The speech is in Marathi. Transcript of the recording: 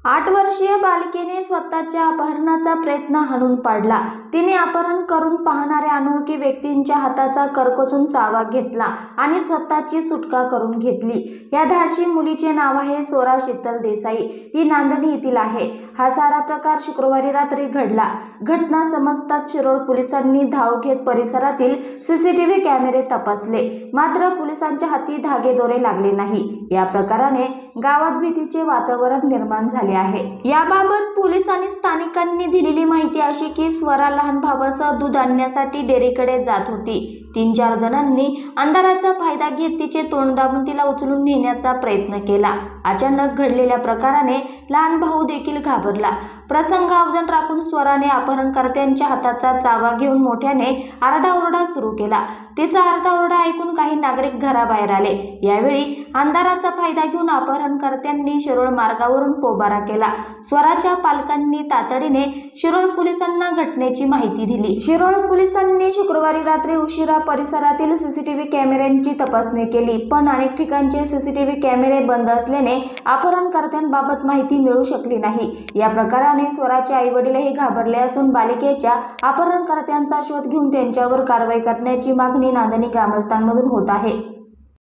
8 वर्षीय बालिकेने स्वतःच्या अपहरणाचा प्रयत्न हाणून पाडला। तिने अपहरण करून पाहणाऱ्या अनोळखी व्यक्तींच्या हाताचा करकचून चावा घेतला आणि स्वतःची सुटका करून घेतली। या धाडसी मुलीचे नाव आहे स्वरा शीतल देसाई। ती नांदणी येथील आहे। हा सारा प्रकार शुक्रवारी रात्री घडला। घटना समजताच शिरोळ पोलिसांनी धाव घेत परिसरातील सीसीटीव्ही कॅमेरे तपासले, मात्र पोलिसांच्या हाती धागेदोरे लागले नाही। या प्रकाराने गावात भीतीचे वातावरण निर्माण झाले आहे। याबाबत पोलीस आणि स्थानिकांनी दिलेली माहिती अशी की स्वरा लहान भावासह दूध आणण्यासाठी डेअरीकडे जात होती। 3-4 जणांनी अंधाराचा फायदा घेत तिचे तोंड दाबून तिला उचलून नेण्याचा प्रयत्न केला। अचानक घडलेल्या प्रकाराने लहान भाऊ देखील घाबरला। प्रसंगावधान राखून स्वराने अपहरणकर्त्यांच्या हाताचा चावा घेऊन मोठ्याने आरडाओरडा सुरू केला। तिचा आरडाओरडा ऐकून काही नागरिक घराबाहेर आले। यावेळी अंधाराचा फायदा घेऊन अपहरणकर्त्यांनी शिरोळ मार्गावरून पोबारा केला। स्वराच्या पालकांनी तातडीने शिरोळ पोलिसांना घटनेची माहिती दिली। शिरोळ पोलिसांनी शुक्रवारी रात्री उशिरा परिसरातील सीसीटीव्ही कॅमेऱ्यांची तपासणी केली, पण अनेक ठिकाणचे सीसीटीव्ही कॅमेरे बंद असल्याने अपहरणकर्त्यांबाबत माहिती मिळू शकली नाही। या प्रकाराने स्वराचे आईवडीलही घाबरले असून बालिकेच्या अपहरणकर्त्यांचा शोध घेऊन त्यांच्यावर कारवाई करण्याची मागणी नांदणी ग्रामस्थांमधून होत आहे।